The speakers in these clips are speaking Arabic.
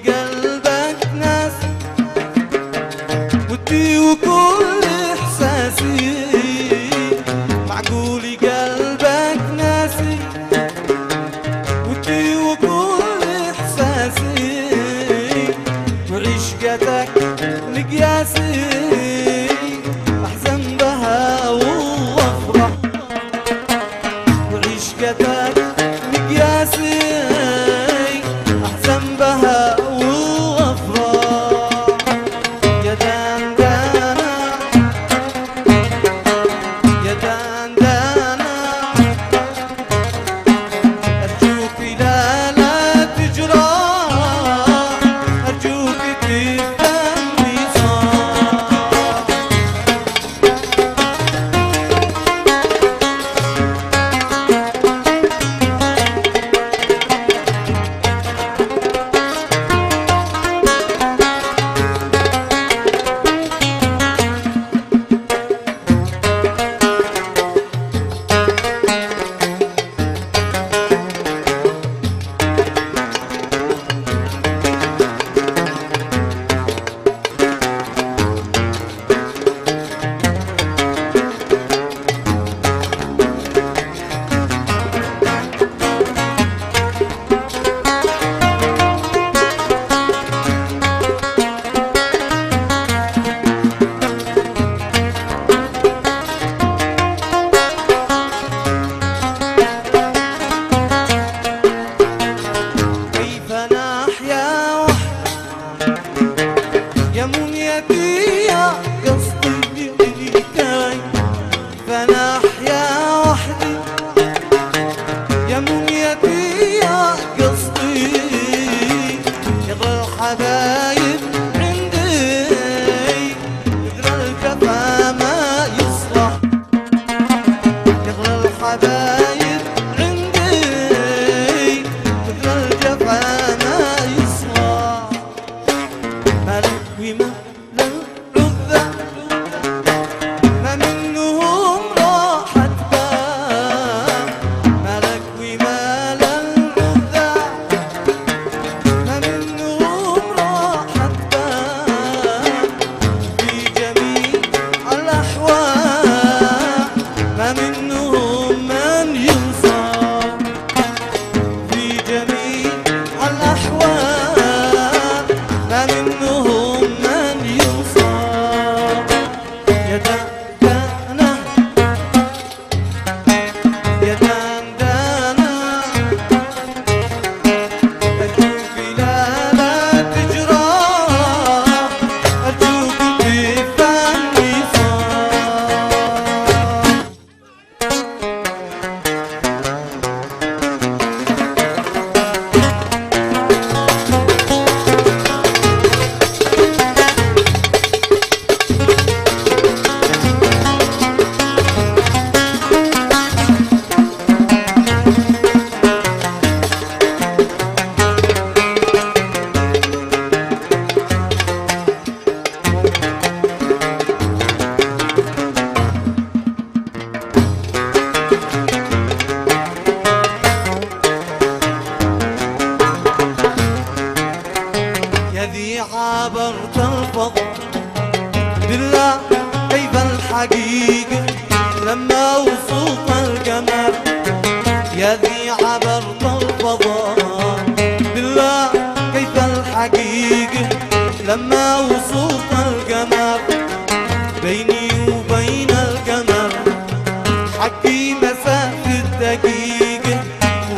قلبك ناسي ودي وكل احساسي، معقولي قلبك ناسي ودي وكل احساسي، وعشقتك مقياسي احزن بها وافرح، وعشقتك مقياسي احزن بها وافرح. يا دندانة يا دندانة ارجوك لا تجرح، ارجوك تفهمني صح. يا منيتي يا قصدي بإيديكي فأنا أحيا وحدي، يا منيتي يا قصدي يغلى الحبايب عندي، يغلى الكفا ما يصلح، يغلى الحبايب عندي يغلى الجفا ما يصلح. مالك وما للعذة ما منهم راحت بال، مالك وما للعذة ما منهم راحت بال، في جميع الأحوال ما منهم من ينصر، في جميع الأحوال ما منهم من ينصر. يا دندانة يا دندانة أرجوك لا تجرح، أرجوك تفهمني صح. يا ذي عبرت الفضل بالله كيف الحقيقة لما وصلت القمر، يا ذي عبرت الفضل بالله كيف الحقيقة لما وصلت القمر، بيني وبين القمر حقي مسافة دقيقة،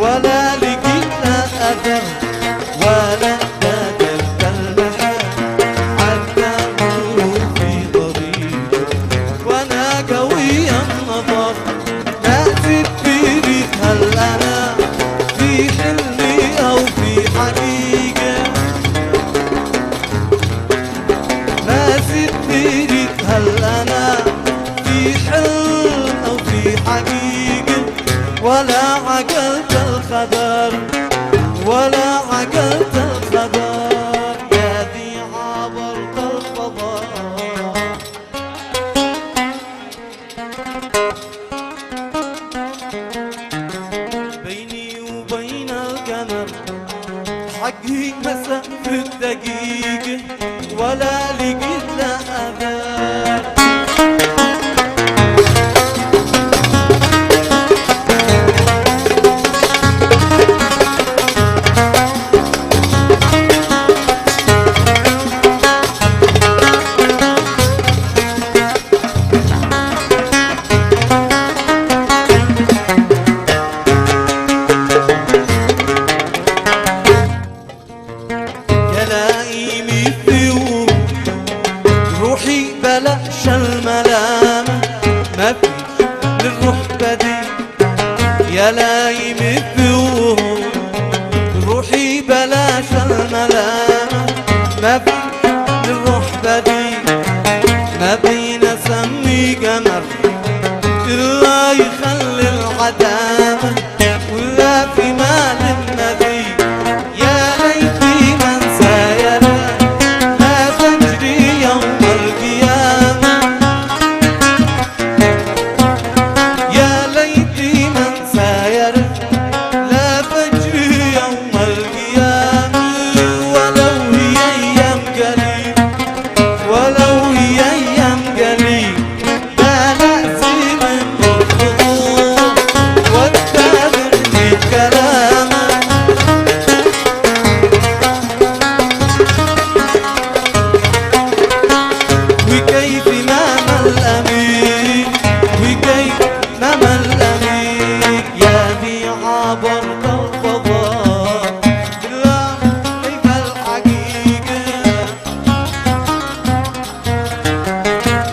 ولا لقيت أثر ولا قدرت المحل حتى أمر في طريقه، وأنا قوي النظر ما تدري هل أنا في حلمي أو في حقيقة، ما تدري هل أنا في حلم أو في حقيقة، ولا عقلت الخبر ولا عقلت الخبر. يا ذي عبرت الفضاء بيني وبين القمر حقي مسافة دقيقة ولا لقيت له أثر. بلاش الملامة ما فيش للروح بديل يا لايم الثوم. روحي بلاش الملامة ما فيش للروح بديل. ما بين اسمي قمر الله يخلي العدامة ولا في مال النبي. يا ليتي من ساير ما تجري يوم القيامة. يا ليتي من ساير لا تجري يوم القيامة. ولو هي أيام قليل ولو هي أيام قليل لا نأسي من الخطوط واتبعني بكلامه. وكيف مام الأمير وكيف مام الأمير يا ذي عبرت الفضاء بالله كيف الحقيقة.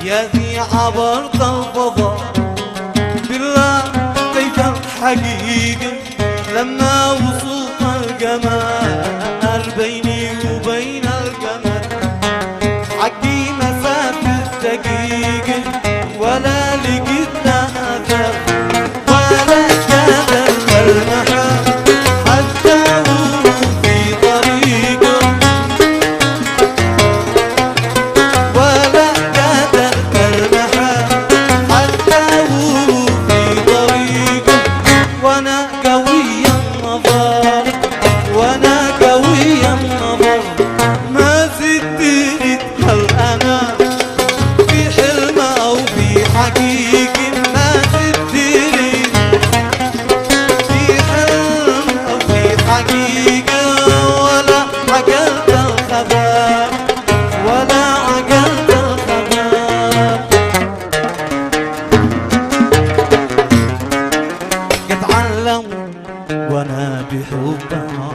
يا ذي عبرت الفضاء بالله كيف الحقيقة. لما وصلت القمر بيني وبين القمر حقي مسافة دقيقة ولا لقيت له أثر. ولا كاد الملمحة حتى هو في طريقه. ولا كاد الملمحة حتى هو في طريقه. وانا قوي النظر وانا قوي النظر ما زدت هل انا في حلم او في حقيقة. ما زدت في حلم او في حقيقة ولا عقلت الخبر ولا عقلت الخبر. قد علموا وانا بحبها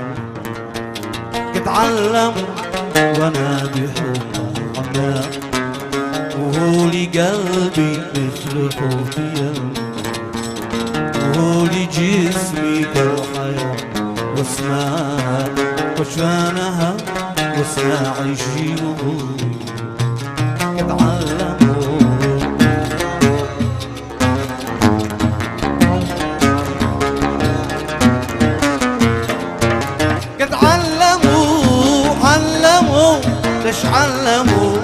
قد علموا وانا بحبها. وهو لقلبي مثل حوتي وهو لجسمي كالحياة واسمعها وشفانها واسمعي شي وهولي. قد علموا قد علموا ليش علموا.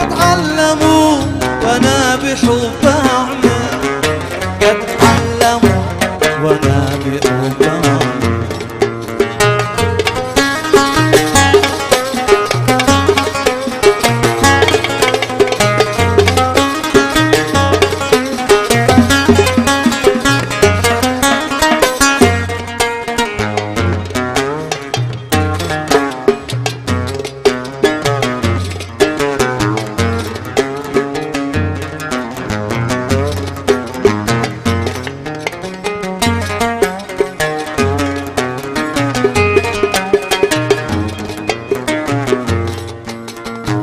قد علموا وانا بحبها اعمى. قد علموا وانا بحبها اعمى.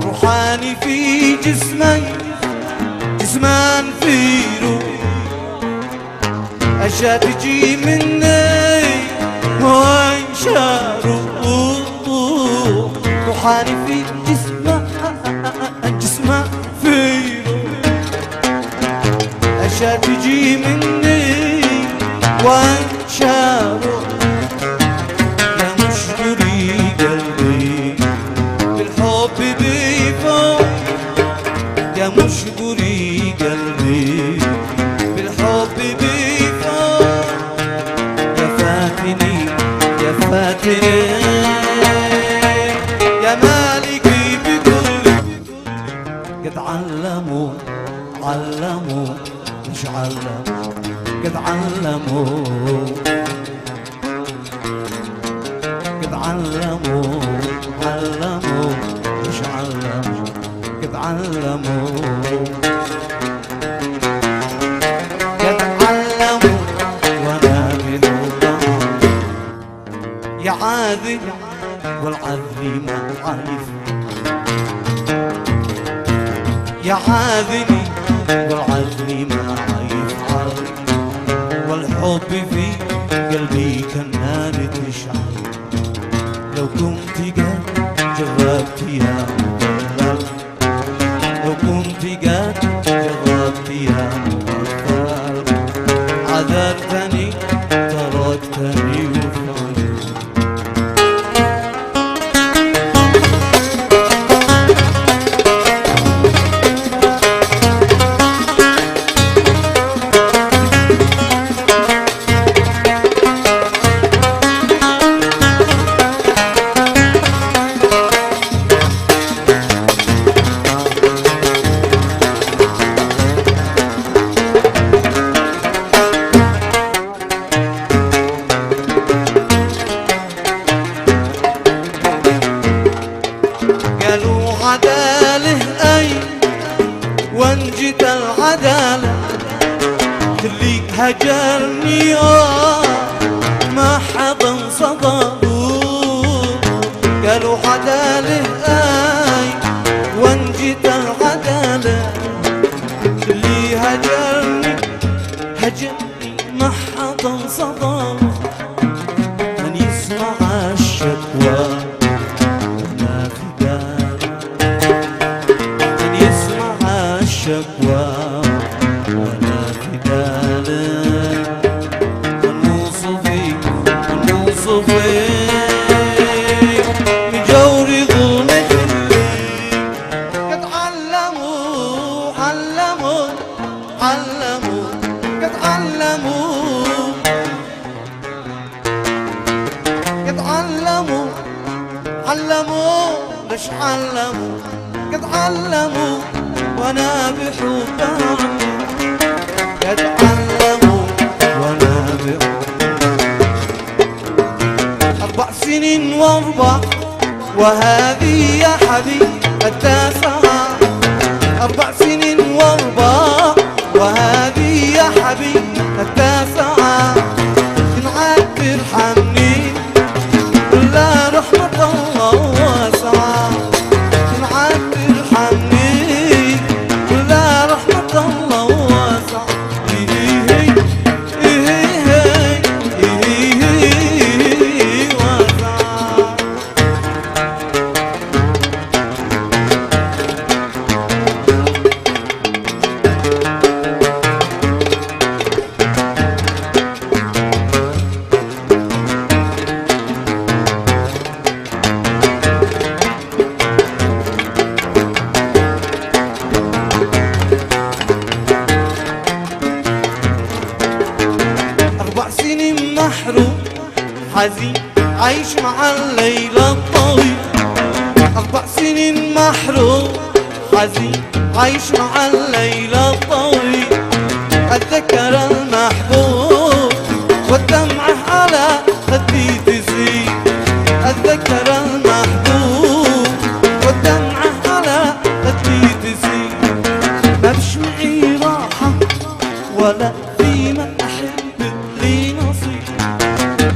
روحاني في جسمي جسمان في روح. أشياء تجي مني وانشار روحاني في جسمان في روح. أشياء تجي مني وانشار يا مشكلي قلبي بالحب بيفوق. يا مشكلي قلبي بالحب بيفوق. يا فاتني يا فاتني يا ما علموا علموا مش علموا قد علموا قد علموا علموا مش علموا قد علموا قد علموا وانا بنوبهم يا عاذب والعذب ما عايف يا عاذبي والعذب ما يفعل والحب في قلبي كالنار تشعل لو كنت قد جربت يا مغفل لو كنت قد جربت يا مغفل عذرتني تركتني وفعل عداله أي وانجت العدالة خليك هجرني ما حدا صدقوا قالوا عداله أي وانجت العدالة اللي هجرني ما حدا صدقوا من يسمع الشكوى الشكوى وانا في بالك الموصفي من جور ظلمة الليل قد علموا علموا علموا قد علموا قد علموا علموا ليش علموا قد علموا وانا بحبهم قد علموا وانا بحبهم 4 سنين واربع وهذه يا حبيب التاسعة 4 سنين واربع وهذه يا حبيب التاسعة تنعاد ترحمني ولا رحمة الله واسعة تنعاد ترحمني محروم حزين عايش مع الليل الطويل 4 سنين محروم حزين عايش مع الليل الطويل أتذكر المحبوب والدمعة على خدي تزيد أتذكر المحبوب والدمعة على خدي تزيد ما بشمعي راحة ولا في من أحب لي نصيب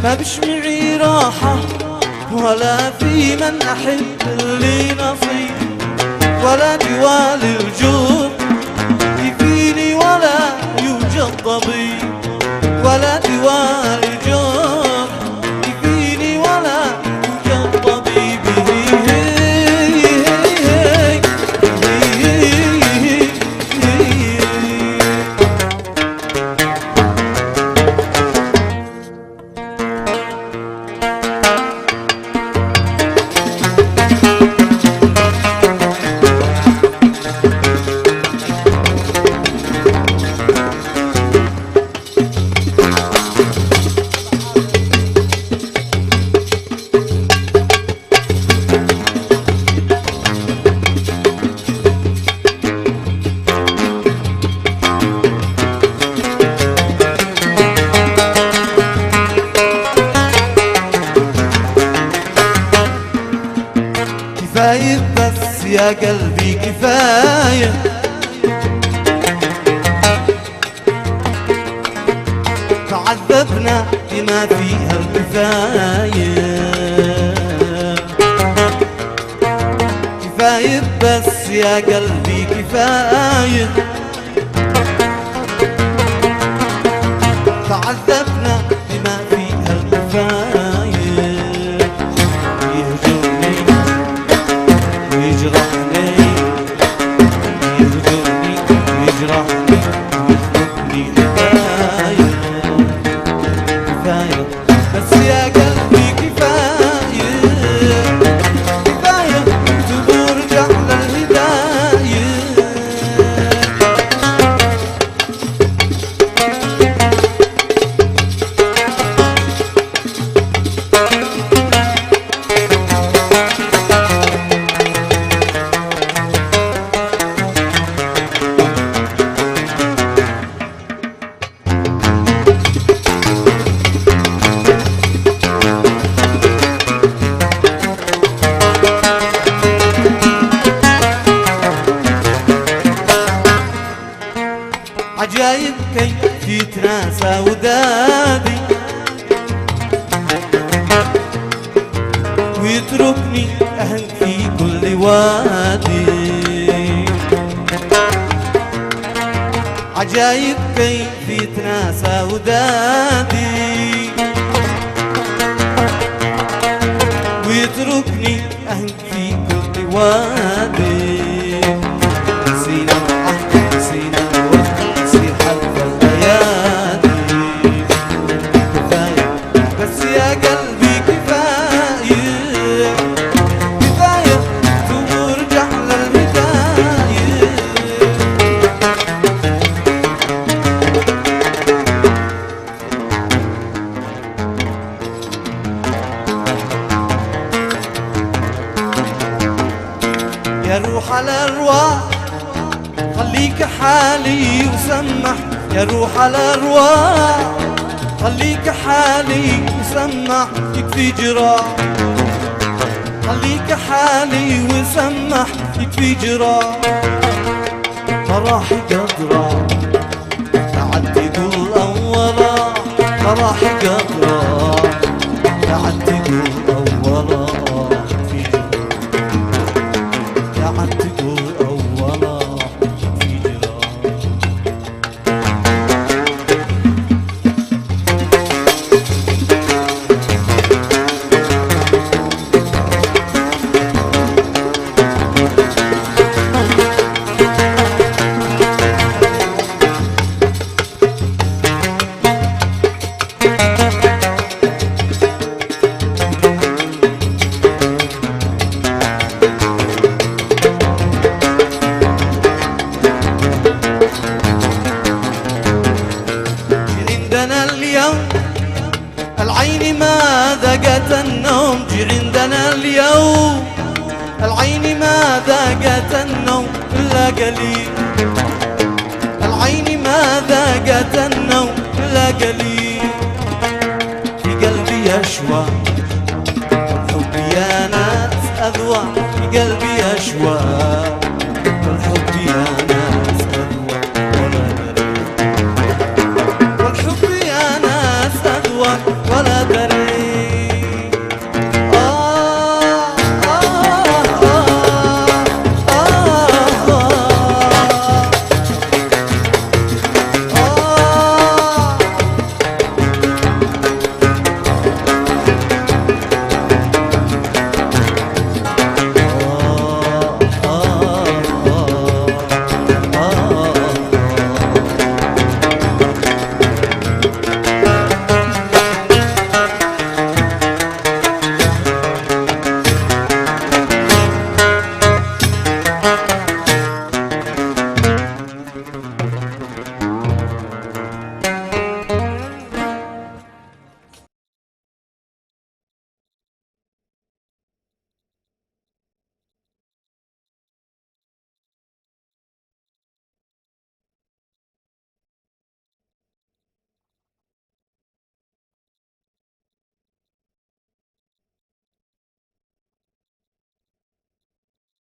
ما بشمعي راحة ولا في من أحب لي نصيب ولا دوال الجود يفيني ولا يوجد طبيب ولا دوال الجود يفيني ولا يوجد طبيب بس يا قلبي كفاية، تعذبنا بما فيها الكفاية، كفاية بس يا قلبي كفاية، تعذبنا بما فيها الكفاية، يهجرني ويجرحني، يهجرني ويجرحني ويتركني حكاية، كفاية بس يا قلبي كفاية، كفاية ترجع للهداية. عجايب كيف يتناسى ودادي ويتركني أهن في كل وادي، عجايب كيف يتناسى ودادي ويتركني أهن في كل وادي، نسينا العهد نسينا الوقت نسي حلف الليالي، كفاية بس يا قلبي كفاية، كفاية ترجع للهداية. يا روح على الأرواح خليك حالي وسمح، يا روح على الأرواح خليك حالي وسمح، يكفي جراح خليك حالي وسمح، يكفي جراح، فراحي قد راح بعد تقول أولا، فراحي قد راح بعد تقول أولا، في جراح بعد تقول أولا، في جراح. عندنا اليوم العين ما ذاقت النوم، جي عندنا اليوم العين ما ذاقت النوم إلا قليل، العين ما ذاقت النوم إلا قليل، في قلبي يشوى الحب يا ناس أذوى، في قلبي يشوى